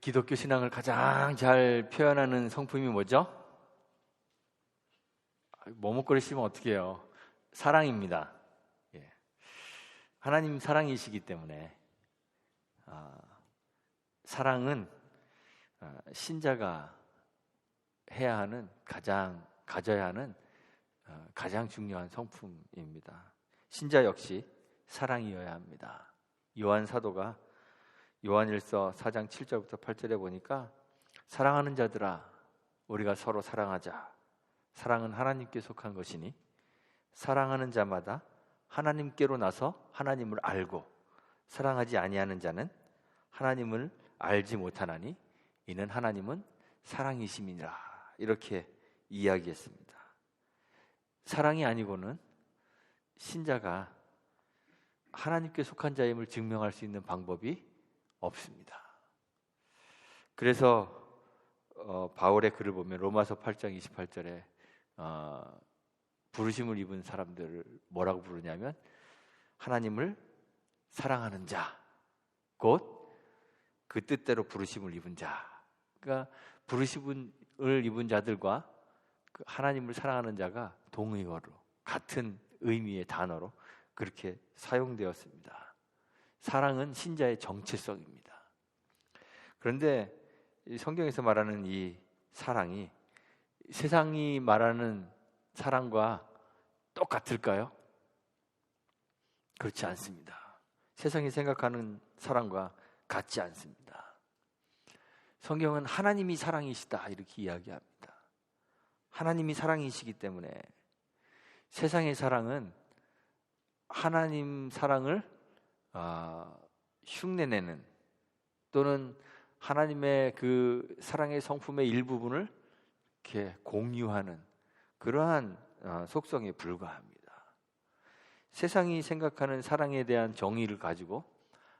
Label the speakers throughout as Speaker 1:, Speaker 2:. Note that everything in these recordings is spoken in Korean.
Speaker 1: 기독교 신앙을 가장 잘 표현하는 성품이 뭐죠? 머뭇거리시면 어떻게 해요? 사랑입니다. 예. 하나님 사랑이시기 때문에 사랑은 신자가 해야 하는 가져야 하는 가장 중요한 성품입니다. 신자 역시 사랑이어야 합니다. 요한 사도가 요한일서 4장 7절부터 8절에 보니까 사랑하는 자들아 우리가 서로 사랑하자. 사랑은 하나님께 속한 것이니 사랑하는 자마다 하나님께로 나서 하나님을 알고 사랑하지 아니하는 자는 하나님을 알지 못하나니 이는 하나님은 사랑이심이니라. 이렇게 이야기했습니다. 사랑이 아니고는 신자가 하나님께 속한 자임을 증명할 수 있는 방법이 없습니다. 그래서 바울의 글을 보면 로마서 8장 28절에 부르심을 입은 사람들을 뭐라고 부르냐면 하나님을 사랑하는 자, 곧 그 뜻대로 부르심을 입은 자. 그러니까 부르심을 입은 자들과 그 하나님을 사랑하는 자가 동의어로 같은 의미의 단어로 그렇게 사용되었습니다. 사랑은 신자의 정체성입니다. 그런데 성경에서 말하는 이 사랑이 세상이 말하는 사랑과 똑같을까요? 그렇지 않습니다. 세상이 생각하는 사랑과 같지 않습니다. 성경은 하나님이 사랑이시다 이렇게 이야기합니다. 하나님이 사랑이시기 때문에 세상의 사랑은 하나님 사랑을 흉내내는 또는 하나님의 그 사랑의 성품의 일부분을 이렇게 공유하는 그러한 속성에 불과합니다. 세상이 생각하는 사랑에 대한 정의를 가지고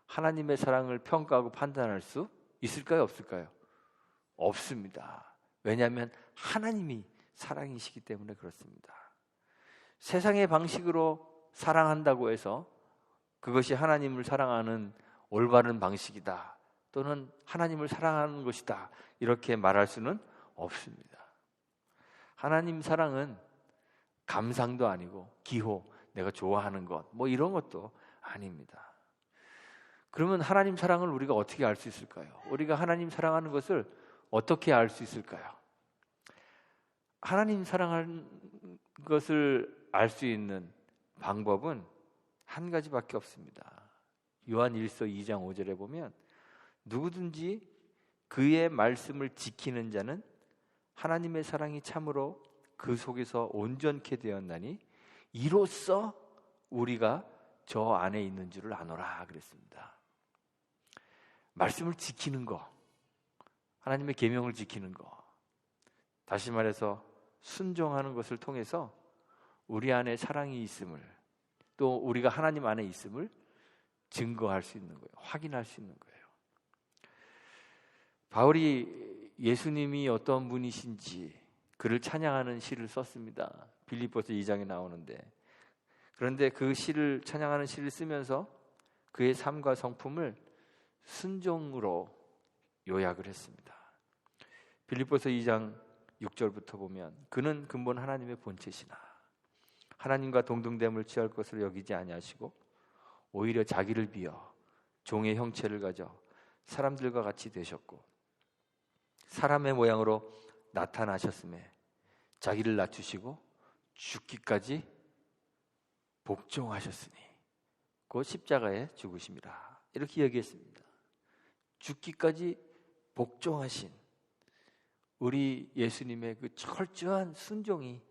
Speaker 1: 하나님의 사랑을 평가하고 판단할 수 있을까요? 없을까요? 없습니다. 왜냐하면 하나님이 사랑이시기 때문에 그렇습니다. 세상의 방식으로 사랑한다고 해서 그것이 하나님을 사랑하는 올바른 방식이다 또는 하나님을 사랑하는 것이다 이렇게 말할 수는 없습니다. 하나님 사랑은 감상도 아니고 기호, 내가 좋아하는 것 뭐 이런 것도 아닙니다. 그러면 하나님 사랑을 우리가 어떻게 알 수 있을까요? 우리가 하나님 사랑하는 것을 어떻게 알 수 있을까요? 하나님 사랑하는 것을 알 수 있는 방법은 한 가지밖에 없습니다. 요한 1서 2장 5절에 보면 누구든지 그의 말씀을 지키는 자는 하나님의 사랑이 참으로 그 속에서 온전케 되었나니 이로써 우리가 저 안에 있는 줄을 아노라 그랬습니다. 말씀을 지키는 거, 하나님의 계명을 지키는 거, 다시 말해서 순종하는 것을 통해서 우리 안에 사랑이 있음을 또 우리가 하나님 안에 있음을 증거할 수 있는 거예요. 확인할 수 있는 거예요. 바울이 예수님이 어떤 분이신지 그를 찬양하는 시를 썼습니다. 빌립보서 2장에 나오는데 그런데 그 시를 찬양하는 시를 쓰면서 그의 삶과 성품을 순종으로 요약을 했습니다. 빌립보서 2장 6절부터 보면 그는 근본 하나님의 본체시나 하나님과 동등됨을 취할 것으로 여기지 아니하시고 오히려 자기를 비어 종의 형체를 가져 사람들과 같이 되셨고 사람의 모양으로 나타나셨음에 자기를 낮추시고 죽기까지 복종하셨으니 곧 십자가에 죽으심이라 이렇게 얘기했습니다. 죽기까지 복종하신 우리 예수님의 그 철저한 순종이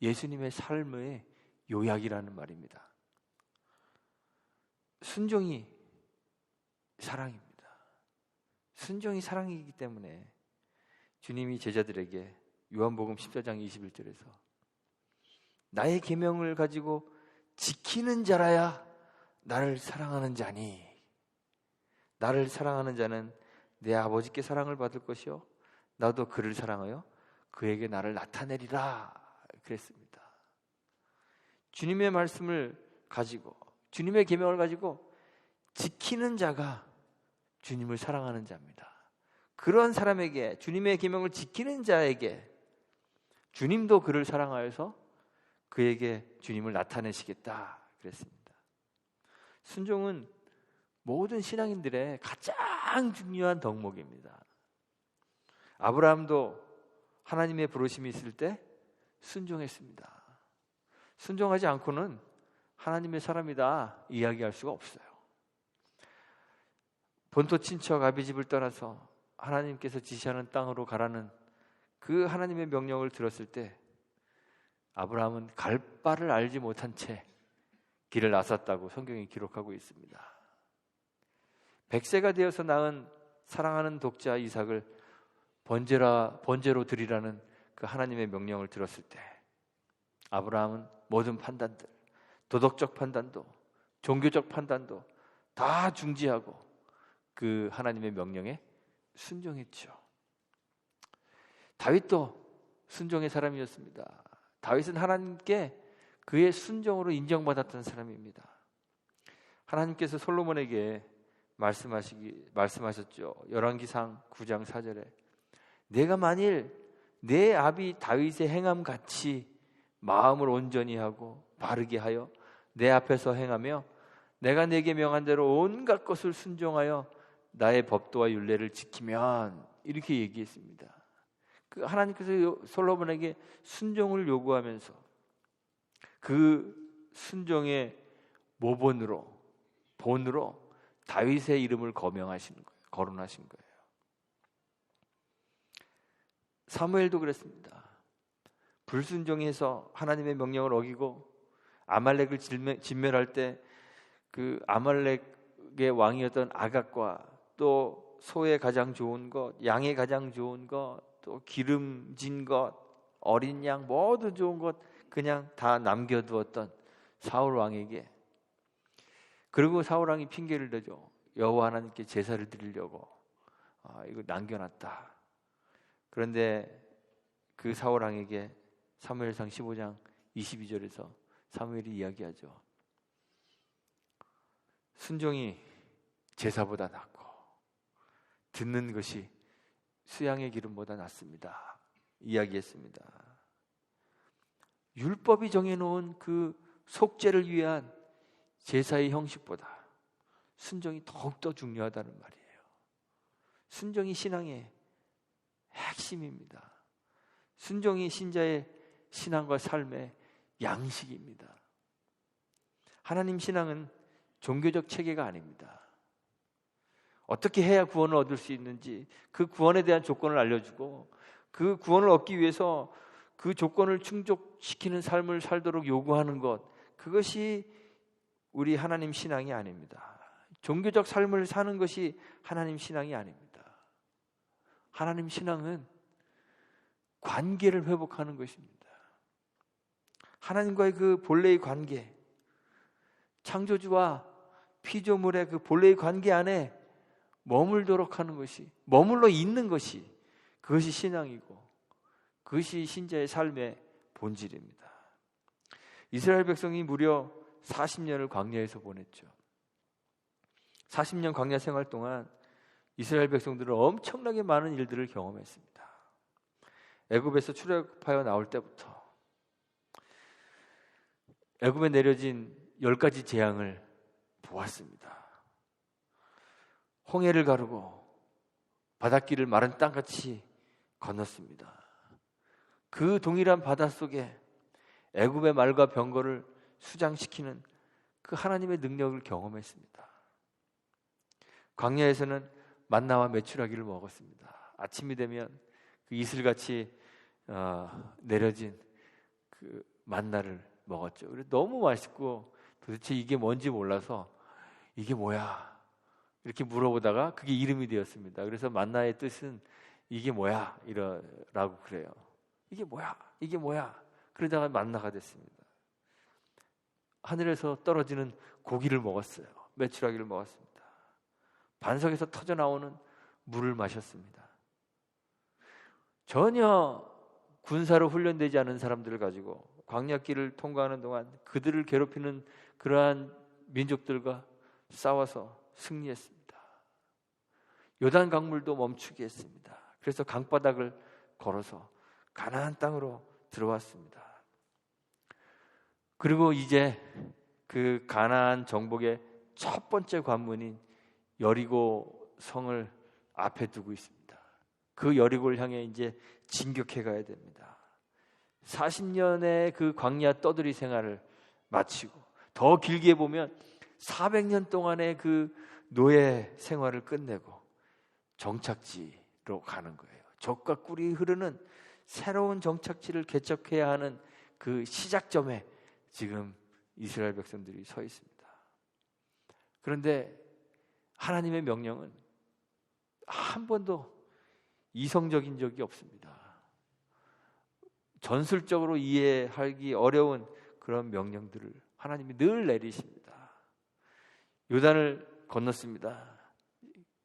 Speaker 1: 예수님의 삶의 요약이라는 말입니다. 순종이 사랑입니다. 순종이 사랑이기 때문에 주님이 제자들에게 요한복음 14장 21절에서 나의 계명을 가지고 지키는 자라야 나를 사랑하는 자니 나를 사랑하는 자는 내 아버지께 사랑을 받을 것이요 나도 그를 사랑하여 그에게 나를 나타내리라 그랬습니다. 주님의 말씀을 가지고 주님의 계명을 가지고 지키는 자가 주님을 사랑하는 자입니다. 그런 사람에게, 주님의 계명을 지키는 자에게 주님도 그를 사랑하여서 그에게 주님을 나타내시겠다 그랬습니다. 순종은 모든 신앙인들의 가장 중요한 덕목입니다. 아브라함도 하나님의 부르심이 있을 때 순종했습니다. 순종하지 않고는 하나님의 사람이다 이야기할 수가 없어요. 본토 친척 아비집을 떠나서 하나님께서 지시하는 땅으로 가라는 그 하나님의 명령을 들었을 때 아브라함은 갈 바를 알지 못한 채 길을 나섰다고 성경이 기록하고 있습니다. 100세가 되어서 낳은 사랑하는 독자 이삭을 번제로 드리라는 그 하나님의 명령을 들었을 때 아브라함은 모든 판단들, 도덕적 판단도 종교적 판단도 다 중지하고 그 하나님의 명령에 순종했죠. 다윗도 순종의 사람이었습니다. 다윗은 하나님께 그의 순종으로 인정받았던 사람입니다. 하나님께서 솔로몬에게 말씀하셨죠. 열왕기상 9장 4절에 내가 만일 내 아비 다윗의 행함 같이 마음을 온전히 하고 바르게 하여 내 앞에서 행하며 내가 내게 명한 대로 온갖 것을 순종하여 나의 법도와 율례를 지키면, 이렇게 얘기했습니다. 그 하나님께서 솔로몬에게 순종을 요구하면서 그 순종의 모본으로, 본으로 다윗의 이름을 거명하시는 거예요. 거론하신 거예요. 사무엘도 그랬습니다. 불순종해서 하나님의 명령을 어기고 아말렉을 진멸할 때 그 아말렉의 왕이었던 아각과 또 소의 가장 좋은 것, 양의 가장 좋은 것, 또 기름진 것, 어린 양 모두 좋은 것 그냥 다 남겨두었던 사울 왕에게, 그리고 사울 왕이 핑계를 대죠. 여호와 하나님께 제사를 드리려고 이거 남겨놨다. 그런데 그 사울 왕에게 사무엘상 15장 22절에서 사무엘이 이야기하죠. 순종이 제사보다 낫고 듣는 것이 수양의 기름보다 낫습니다. 이야기했습니다. 율법이 정해놓은 그 속죄를 위한 제사의 형식보다 순종이 더욱더 중요하다는 말이에요. 순종이 신앙의 핵심입니다. 순종이 신자의 신앙과 삶의 양식입니다. 하나님 신앙은 종교적 체계가 아닙니다. 어떻게 해야 구원을 얻을 수 있는지 그 구원에 대한 조건을 알려주고 그 구원을 얻기 위해서 그 조건을 충족시키는 삶을 살도록 요구하는 것, 그것이 우리 하나님 신앙이 아닙니다. 종교적 삶을 사는 것이 하나님 신앙이 아닙니다. 하나님 신앙은 관계를 회복하는 것입니다. 하나님과의 그 본래의 관계, 창조주와 피조물의 그 본래의 관계 안에 머물도록 하는 것이, 머물러 있는 것이, 그것이 신앙이고 그것이 신자의 삶의 본질입니다. 이스라엘 백성이 무려 40년을 광야에서 보냈죠. 40년 광야 생활 동안 이스라엘 백성들은 엄청나게 많은 일들을 경험했습니다. 애굽에서 출애굽하여 나올 때부터 애굽에 내려진 10가지 재앙을 보았습니다. 홍해를 가르고 바닷길을 마른 땅같이 건넜습니다. 그 동일한 바닷속에 애굽의 말과 병거를 수장시키는 그 하나님의 능력을 경험했습니다. 광야에서는 만나와 메추라기를 먹었습니다. 아침이 되면 그 이슬같이 내려진 그 만나를 먹었죠. 그래서 너무 맛있고 도대체 이게 뭔지 몰라서 이게 뭐야? 이렇게 물어보다가 그게 이름이 되었습니다. 그래서 만나의 뜻은 이게 뭐야? 이러라고 그래요. 이게 뭐야? 이게 뭐야? 그러다가 만나가 됐습니다. 하늘에서 떨어지는 고기를 먹었어요. 메추라기를 먹었습니다. 반석에서 터져 나오는 물을 마셨습니다. 전혀 군사로 훈련되지 않은 사람들을 가지고 광야길을 통과하는 동안 그들을 괴롭히는 그러한 민족들과 싸워서 승리했습니다. 요단 강물도 멈추게 했습니다. 그래서 강바닥을 걸어서 가나안 땅으로 들어왔습니다. 그리고 이제 그 가나안 정복의 첫 번째 관문인 여리고 성을 앞에 두고 있습니다. 그 여리고를 향해 이제 진격해 가야 됩니다. 40년의 그 광야 떠들이 생활을 마치고 더 길게 보면 400년 동안의 그 노예 생활을 끝내고 정착지로 가는 거예요. 젖과 꿀이 흐르는 새로운 정착지를 개척해야 하는 그 시작점에 지금 이스라엘 백성들이 서 있습니다. 그런데 하나님의 명령은 한 번도 이성적인 적이 없습니다. 전술적으로 이해하기 어려운 그런 명령들을 하나님이 늘 내리십니다. 요단을 건넜습니다.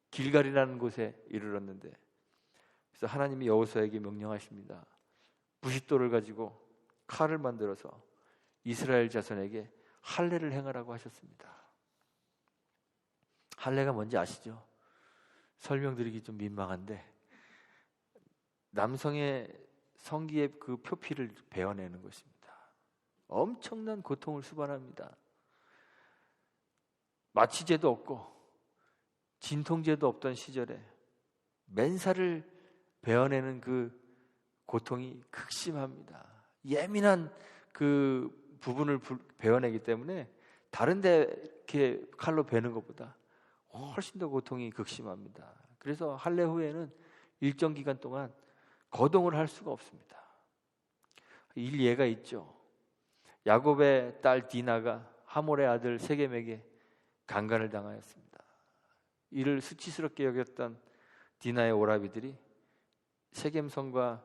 Speaker 1: 길갈이라는 곳에 이르렀는데, 그래서 하나님이 여호수아에게 명령하십니다. 부싯돌을 가지고 칼을 만들어서 이스라엘 자손에게 할례를 행하라고 하셨습니다. 할례가 뭔지 아시죠? 설명드리기 좀 민망한데, 남성의 성기의 그 표피를 베어내는 것입니다. 엄청난 고통을 수반합니다. 마취제도 없고 진통제도 없던 시절에 맨살을 베어내는 그 고통이 극심합니다. 예민한 그 부분을 베어내기 때문에 다른 데 이렇게 칼로 베는 것보다 훨씬 더 고통이 극심합니다. 그래서 할례 후에는 일정 기간 동안 거동을 할 수가 없습니다. 일예가 있죠. 야곱의 딸 디나가 하몰의 아들 세겜에게 강간을 당하였습니다. 이를 수치스럽게 여겼던 디나의 오라비들이 세겜과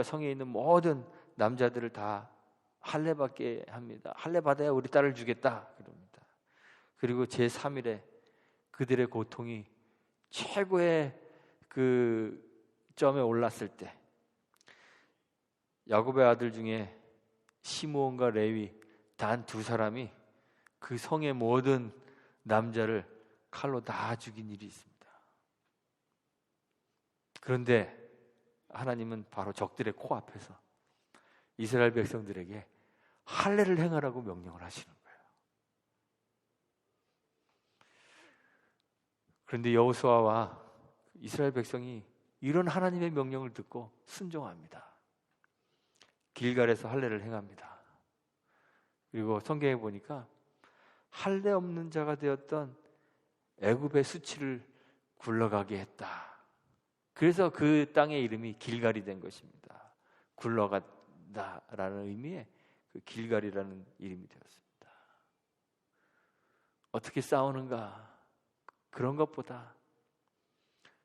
Speaker 1: 성에 있는 모든 남자들을 다 할례 받게 합니다. 할례 받아야 우리 딸을 주겠다 그럽니다. 그리고 제3일에 그들의 고통이 최고의 그 점에 올랐을 때 야곱의 아들 중에 시므온과 레위 단 2사람이 그 성의 모든 남자를 칼로 다 죽인 일이 있습니다. 그런데 하나님은 바로 적들의 코앞에서 이스라엘 백성들에게 할례를 행하라고 명령을 하시는 거예요. 그런데 여호수아와 이스라엘 백성이 이런 하나님의 명령을 듣고 순종합니다. 길갈에서 할례를 행합니다. 그리고 성경에 보니까 할례 없는 자가 되었던 애굽의 수치를 굴러가게 했다. 그래서 그 땅의 이름이 길갈이 된 것입니다. 굴러간다라는 의미의 그 길갈이라는 이름이 되었습니다. 어떻게 싸우는가? 그런 것보다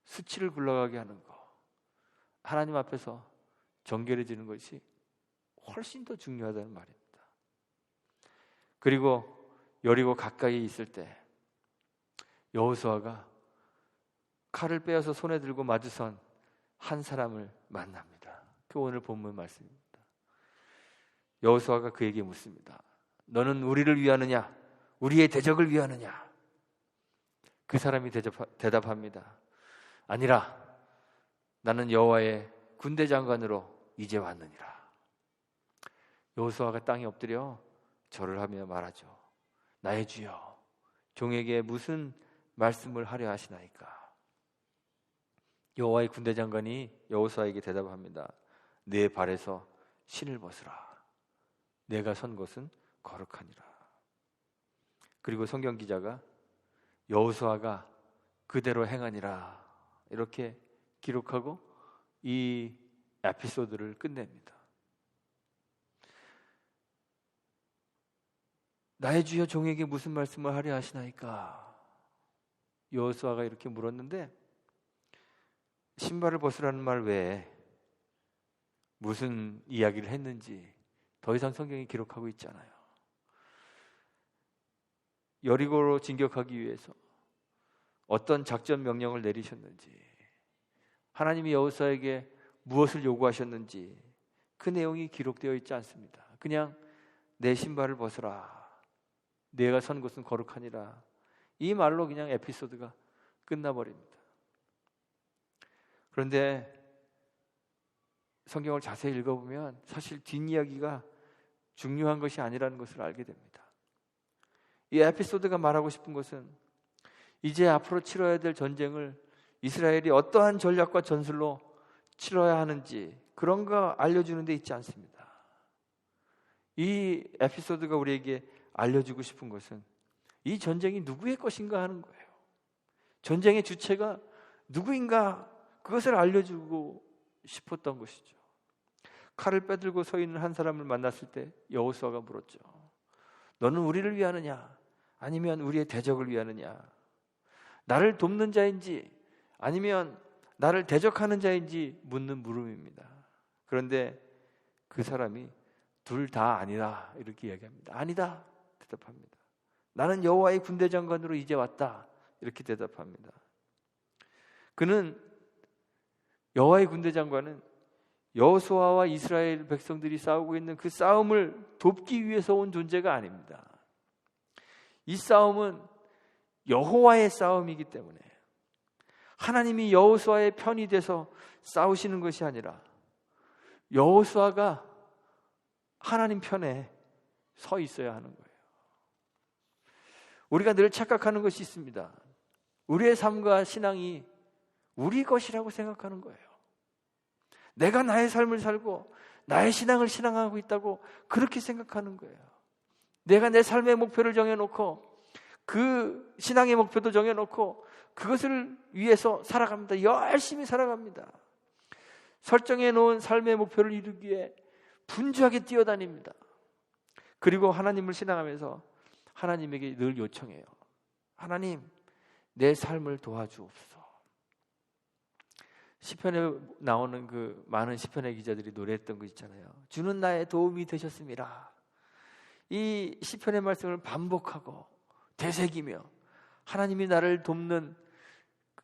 Speaker 1: 수치를 굴러가게 하는 것, 하나님 앞에서 정결해지는 것이 훨씬 더 중요하다는 말입니다. 그리고 여리고 가까이 있을 때 여호수아가 칼을 빼어서 손에 들고 마주선 한 사람을 만납니다. 그 오늘 본문 말씀입니다. 여호수아가 그에게 묻습니다. 너는 우리를 위하느냐? 우리의 대적을 위하느냐? 그 사람이 대답합니다. 아니라 나는 여호와의 군대 장관으로 이제 왔느니라. 여호수아가 땅에 엎드려 절을 하며 말하죠. 나의 주여, 종에게 무슨 말씀을 하려 하시나이까? 여호와의 군대 장관이 여호수아에게 대답합니다. 내 발에서 신을 벗으라. 내가 선 곳은 거룩하니라. 그리고 성경 기자가 여호수아가 그대로 행하니라 이렇게 기록하고 이 에피소드를 끝냅니다. 나의 주여, 종에게 무슨 말씀을 하려 하시나이까? 여호수아가 이렇게 물었는데 신발을 벗으라는 말 외에 무슨 이야기를 했는지 더 이상 성경이 기록하고 있지 않아요. 여리고로 진격하기 위해서 어떤 작전 명령을 내리셨는지, 하나님이 여호수아에게 무엇을 요구하셨는지 그 내용이 기록되어 있지 않습니다. 그냥 내 신발을 벗으라, 내가 선 곳은 거룩하니라, 이 말로 그냥 에피소드가 끝나버립니다. 그런데 성경을 자세히 읽어보면 사실 뒷이야기가 중요한 것이 아니라는 것을 알게 됩니다. 이 에피소드가 말하고 싶은 것은 이제 앞으로 치러야 될 전쟁을 이스라엘이 어떠한 전략과 전술로 치러야 하는지 그런 거 알려주는 데 있지 않습니다. 이 에피소드가 우리에게 알려주고 싶은 것은 이 전쟁이 누구의 것인가 하는 거예요. 전쟁의 주체가 누구인가 그것을 알려주고 싶었던 것이죠. 칼을 빼들고 서 있는 한 사람을 만났을 때 여호수아가 물었죠. 너는 우리를 위하느냐 아니면 우리의 대적을 위하느냐, 나를 돕는 자인지 아니면 나를 대적하는 자인지 묻는 물음입니다. 그런데 그 사람이 둘 다 아니다 이렇게 이야기합니다. 아니다 대답합니다. 나는 여호와의 군대 장관으로 이제 왔다 이렇게 대답합니다. 그는 여호와의 군대 장관은 여호수아와 이스라엘 백성들이 싸우고 있는 그 싸움을 돕기 위해서 온 존재가 아닙니다. 이 싸움은 여호와의 싸움이기 때문에 하나님이 여호수아의 편이 돼서 싸우시는 것이 아니라 여호수아가 하나님 편에 서 있어야 하는 거예요. 우리가 늘 착각하는 것이 있습니다. 우리의 삶과 신앙이 우리 것이라고 생각하는 거예요. 내가 나의 삶을 살고 나의 신앙을 신앙하고 있다고 그렇게 생각하는 거예요. 내가 내 삶의 목표를 정해놓고 그 신앙의 목표도 정해놓고 그것을 위해서 살아갑니다. 열심히 살아갑니다. 설정해 놓은 삶의 목표를 이루기 위해 분주하게 뛰어다닙니다. 그리고 하나님을 신앙하면서 하나님에게 늘 요청해요. 하나님, 내 삶을 도와주옵소서. 시편에 나오는 그 많은 시편의 기자들이 노래했던 거 있잖아요. 주는 나의 도움이 되셨습니다. 이 시편의 말씀을 반복하고 되새기며 하나님이 나를 돕는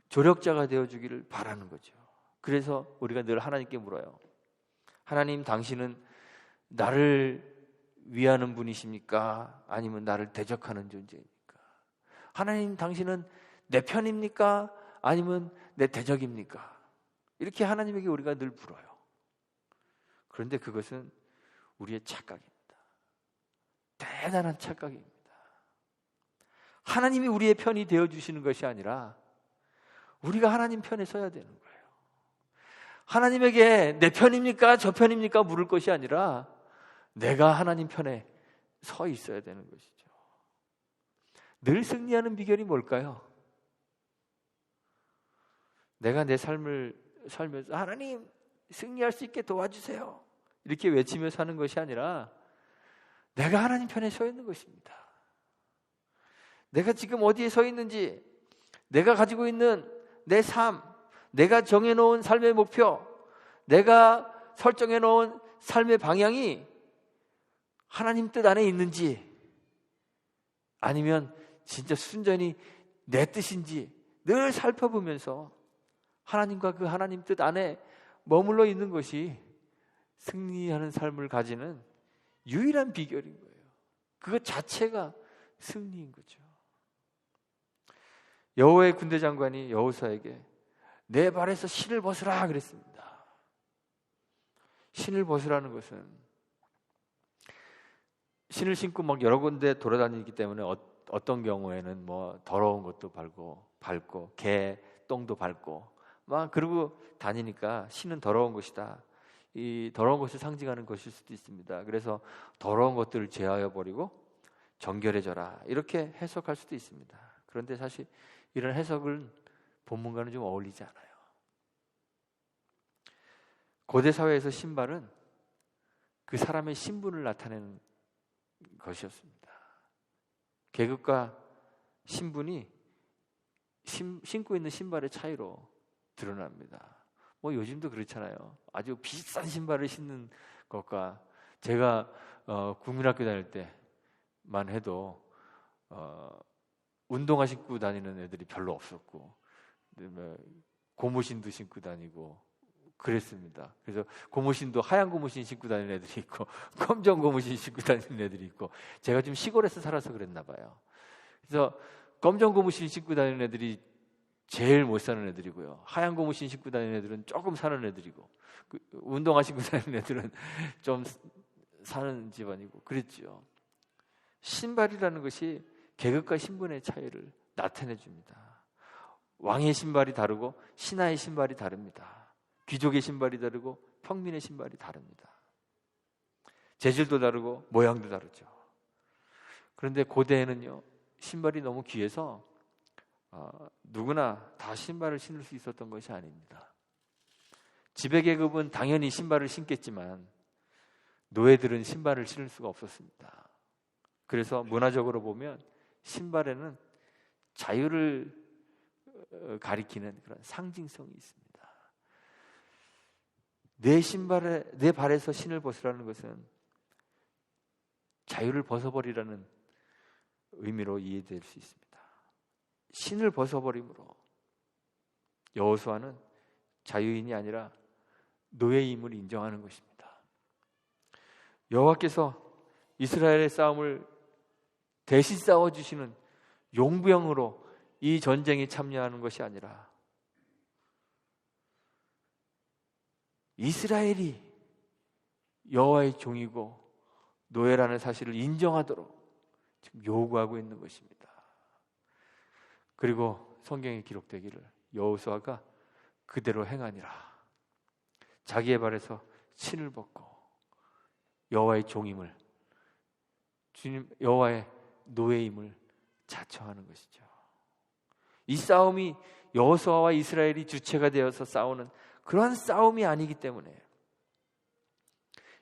Speaker 1: 조력자가 되어주기를 바라는 거죠. 그래서 우리가 늘 하나님께 물어요. 하나님, 당신은 나를 위하는 분이십니까? 아니면 나를 대적하는 존재입니까? 하나님, 당신은 내 편입니까? 아니면 내 대적입니까? 이렇게 하나님에게 우리가 늘 물어요. 그런데 그것은 우리의 착각입니다. 대단한 착각입니다. 하나님이 우리의 편이 되어주시는 것이 아니라 우리가 하나님 편에 서야 되는 거예요. 하나님에게 내 편입니까? 저 편입니까? 물을 것이 아니라 내가 하나님 편에 서 있어야 되는 것이죠. 늘 승리하는 비결이 뭘까요? 내가 내 삶을 살면서 하나님 승리할 수 있게 도와주세요 이렇게 외치며 사는 것이 아니라 내가 하나님 편에 서 있는 것입니다. 내가 지금 어디에 서 있는지, 내가 가지고 있는 내 삶, 내가 정해놓은 삶의 목표, 내가 설정해놓은 삶의 방향이 하나님 뜻 안에 있는지 아니면 진짜 순전히 내 뜻인지 늘 살펴보면서 하나님과 그 하나님 뜻 안에 머물러 있는 것이 승리하는 삶을 가지는 유일한 비결인 거예요. 그것 자체가 승리인 거죠. 여호와의 군대 장관이 여호수아에게 내 발에서 신을 벗으라 그랬습니다. 신을 벗으라는 것은 신을 신고 막 여러 군데 돌아다니기 때문에 어떤 경우에는 뭐 더러운 것도 밟고 개 똥도 밟고 막 그러고 다니니까 신은 더러운 것이다. 이 더러운 것을 상징하는 것일 수도 있습니다. 그래서 더러운 것들을 제하여 버리고 정결해져라 이렇게 해석할 수도 있습니다. 그런데 사실 이런 해석은 본문과는 좀 어울리지 않아요. 고대 사회에서 신발은 그 사람의 신분을 나타내는 것이었습니다. 계급과 신분이 신고 있는 신발의 차이로 드러납니다. 뭐 요즘도 그렇잖아요. 아주 비싼 신발을 신는 것과 제가 국민학교 다닐 때만 해도 운동화 신고 다니는 애들이 별로 없었고 고무신도 신고 다니고 그랬습니다. 그래서 고무신도 하얀 고무신 신고 다니는 애들이 있고 검정 고무신 신고 다니는 애들이 있고 제가 좀 시골에서 살아서 그랬나 봐요. 그래서 검정 고무신 신고 다니는 애들이 제일 못 사는 애들이고요. 하얀 고무신 신고 다니는 애들은 조금 사는 애들이고, 운동화 신고 다니는 애들은 좀 사는 집안이고 그랬죠. 신발이라는 것이 계급과 신분의 차이를 나타내 줍니다. 왕의 신발이 다르고 신하의 신발이 다릅니다. 귀족의 신발이 다르고 평민의 신발이 다릅니다. 재질도 다르고 모양도 다르죠. 그런데 고대에는요, 신발이 너무 귀해서 누구나 다 신발을 신을 수 있었던 것이 아닙니다. 지배계급은 당연히 신발을 신겠지만 노예들은 신발을 신을 수가 없었습니다. 그래서 문화적으로 보면 신발에는 자유를 가리키는 그런 상징성이 있습니다. 내 발에서 신을 벗으라는 것은 자유를 벗어버리라는 의미로 이해될 수 있습니다. 신을 벗어버림으로 여호수아는 자유인이 아니라 노예임을 인정하는 것입니다. 여호와께서 이스라엘의 싸움을 대신 싸워주시는 용병으로 이 전쟁에 참여하는 것이 아니라 이스라엘이 여호와의 종이고 노예라는 사실을 인정하도록 지금 요구하고 있는 것입니다. 그리고 성경에 기록되기를 여호수아가 그대로 행하니라. 자기의 발에서 신을 벗고 여호와의 종임을, 주님 여호와의 노예임을 자청하는 것이죠. 이 싸움이 여호수아와 이스라엘이 주체가 되어서 싸우는 그러한 싸움이 아니기 때문에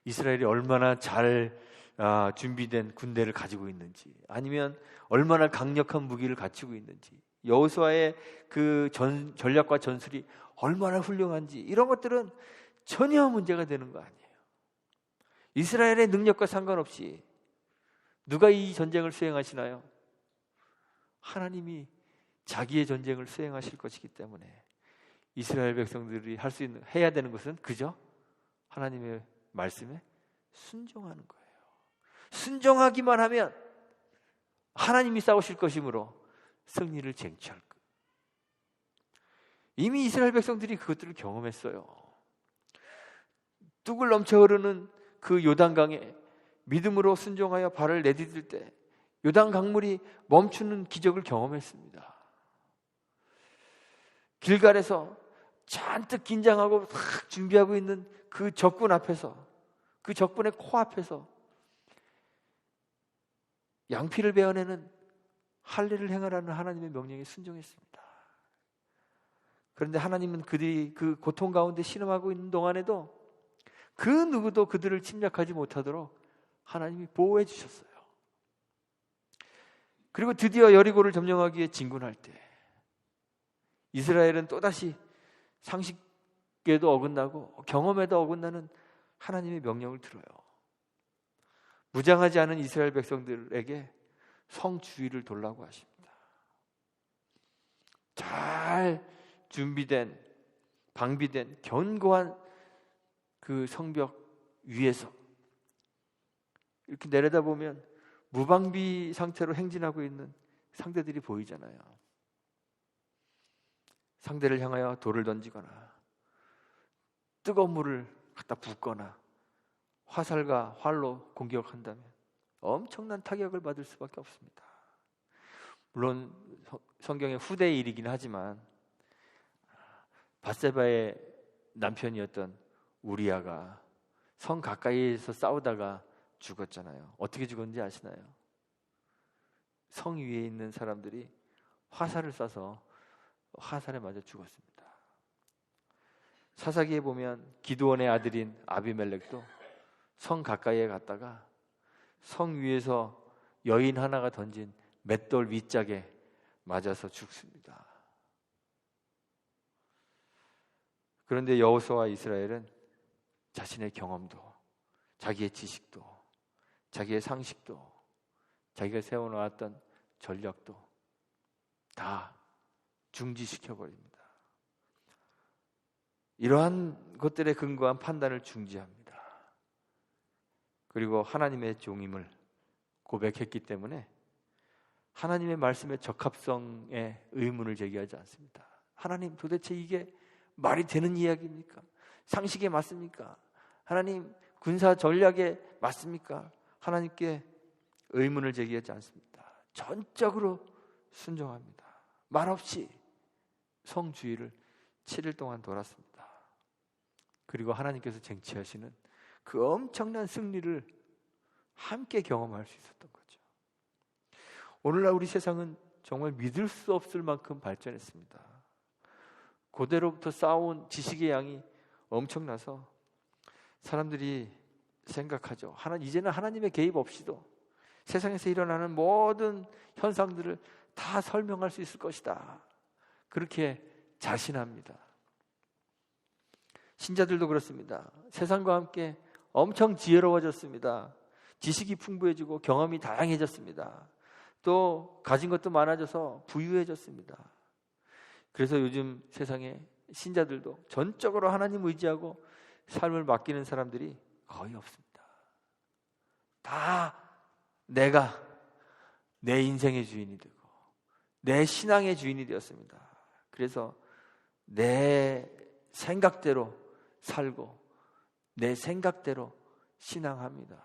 Speaker 1: 이스라엘이 얼마나 잘 준비된 군대를 가지고 있는지, 아니면 얼마나 강력한 무기를 갖추고 있는지, 여호수아의 그 전략과 전술이 얼마나 훌륭한지, 이런 것들은 전혀 문제가 되는 거 아니에요. 이스라엘의 능력과 상관없이 누가 이 전쟁을 수행하시나요? 하나님이 자기의 전쟁을 수행하실 것이기 때문에 이스라엘 백성들이 해야 되는 것은 그저 하나님의 말씀에 순종하는 거예요. 순종하기만 하면 하나님이 싸우실 것이므로 승리를 쟁취할 것. 이미 이스라엘 백성들이 그것들을 경험했어요. 뚝을 넘쳐 흐르는 그 요단강에 믿음으로 순종하여 발을 내디딜 때 요단 강물이 멈추는 기적을 경험했습니다. 길갈에서 잔뜩 긴장하고 막 준비하고 있는 그 적군 앞에서, 그 적군의 코앞에서 양피를 베어내는 할례를 행하라는 하나님의 명령에 순종했습니다. 그런데 하나님은 그들이 그 고통 가운데 신음하고 있는 동안에도 그 누구도 그들을 침략하지 못하도록 하나님이 보호해 주셨어요. 그리고 드디어 여리고를 점령하기 위해 진군할 때 이스라엘은 또다시 상식에도 어긋나고 경험에도 어긋나는 하나님의 명령을 들어요. 무장하지 않은 이스라엘 백성들에게 성 주위를 돌라고 하십니다. 잘 준비된, 방비된 견고한 그 성벽 위에서 이렇게 내려다보면 무방비 상태로 행진하고 있는 상대들이 보이잖아요. 상대를 향하여 돌을 던지거나 뜨거운 물을 갖다 붓거나 화살과 활로 공격한다면 엄청난 타격을 받을 수밖에 없습니다. 물론 성경의 후대의 일이긴 하지만 밧세바의 남편이었던 우리아가 성 가까이에서 싸우다가 죽었잖아요. 어떻게 죽었는지 아시나요? 성 위에 있는 사람들이 화살을 쏴서 화살에 맞아 죽었습니다. 사사기에 보면 기드온의 아들인 아비멜렉도 성 가까이에 갔다가 성 위에서 여인 하나가 던진 맷돌 윗짝에 맞아서 죽습니다. 그런데 여호수아와 이스라엘은 자신의 경험도, 자기의 지식도, 자기의 상식도, 자기가 세워놓았던 전략도 다 중지시켜버립니다. 이러한 것들에 근거한 판단을 중지합니다. 그리고 하나님의 종임을 고백했기 때문에 하나님의 말씀의 적합성에 의문을 제기하지 않습니다. 하나님, 도대체 이게 말이 되는 이야기입니까? 상식에 맞습니까? 하나님, 군사 전략에 맞습니까? 하나님께 의문을 제기하지 않습니다. 전적으로 순종합니다. 말없이 성주의를 7일 동안 돌았습니다. 그리고 하나님께서 쟁취하시는 그 엄청난 승리를 함께 경험할 수 있었던 거죠. 오늘날 우리 세상은 정말 믿을 수 없을 만큼 발전했습니다. 고대로부터 쌓아온 지식의 양이 엄청나서 사람들이 생각하죠. 이제는 하나님의 개입 없이도 세상에서 일어나는 모든 현상들을 다 설명할 수 있을 것이다. 그렇게 자신합니다. 신자들도 그렇습니다. 세상과 함께 엄청 지혜로워졌습니다. 지식이 풍부해지고 경험이 다양해졌습니다. 또 가진 것도 많아져서 부유해졌습니다. 그래서 요즘 세상에 신자들도 전적으로 하나님 의지하고 삶을 맡기는 사람들이 거의 없습니다. 다 내가 내 인생의 주인이 되고 내 신앙의 주인이 되었습니다. 그래서 내 생각대로 살고 내 생각대로 신앙합니다.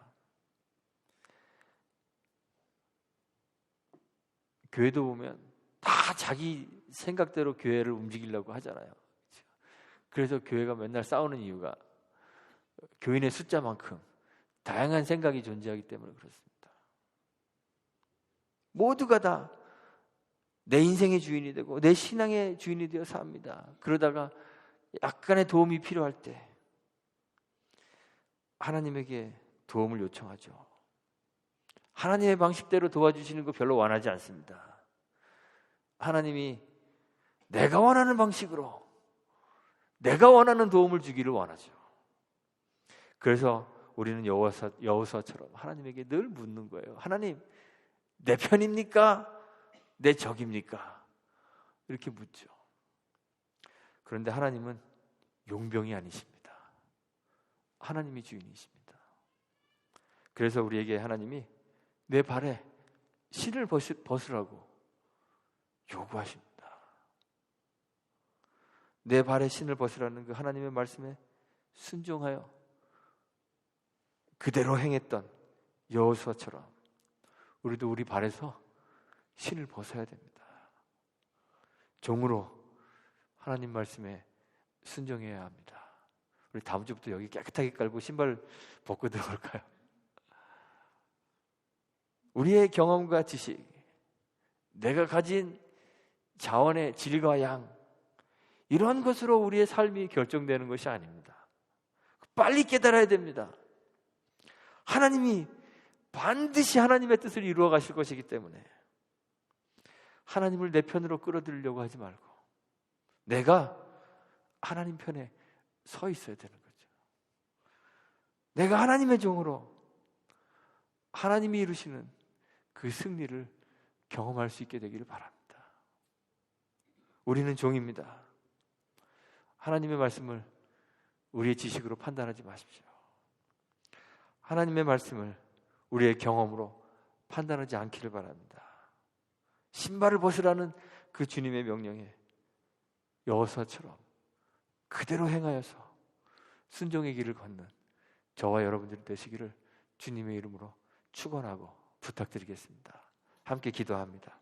Speaker 1: 교회도 보면 다 자기 생각대로 교회를 움직이려고 하잖아요. 그래서 교회가 맨날 싸우는 이유가 교인의 숫자만큼 다양한 생각이 존재하기 때문에 그렇습니다. 모두가 다 내 인생의 주인이 되고 내 신앙의 주인이 되어 삽니다. 그러다가 약간의 도움이 필요할 때 하나님에게 도움을 요청하죠. 하나님의 방식대로 도와주시는 거 별로 원하지 않습니다. 하나님이 내가 원하는 방식으로 내가 원하는 도움을 주기를 원하죠. 그래서 우리는 여호수아처럼 하나님에게 늘 묻는 거예요. 하나님, 내 편입니까? 내 적입니까? 이렇게 묻죠. 그런데 하나님은 용병이 아니십니다. 하나님이 주인이십니다. 그래서 우리에게 하나님이 내 발에 신을 벗으라고 요구하십니다. 내 발에 신을 벗으라는 그 하나님의 말씀에 순종하여 그대로 행했던 여호수아처럼 우리도 우리 발에서 신을 벗어야 됩니다. 종으로 하나님 말씀에 순종해야 합니다. 우리 다음 주부터 여기 깨끗하게 깔고 신발 벗고 들어갈까요? 우리의 경험과 지식, 내가 가진 자원의 질과 양, 이런 것으로 우리의 삶이 결정되는 것이 아닙니다. 빨리 깨달아야 됩니다. 하나님이 반드시 하나님의 뜻을 이루어 가실 것이기 때문에 하나님을 내 편으로 끌어들이려고 하지 말고 내가 하나님 편에 서 있어야 되는 거죠. 내가 하나님의 종으로 하나님이 이루시는 그 승리를 경험할 수 있게 되기를 바랍니다. 우리는 종입니다. 하나님의 말씀을 우리의 지식으로 판단하지 마십시오. 하나님의 말씀을 우리의 경험으로 판단하지 않기를 바랍니다. 신발을 벗으라는 그 주님의 명령에 여호수아처럼 그대로 행하여서 순종의 길을 걷는 저와 여러분들이 되시기를 주님의 이름으로 축원하고 부탁드리겠습니다. 함께 기도합니다.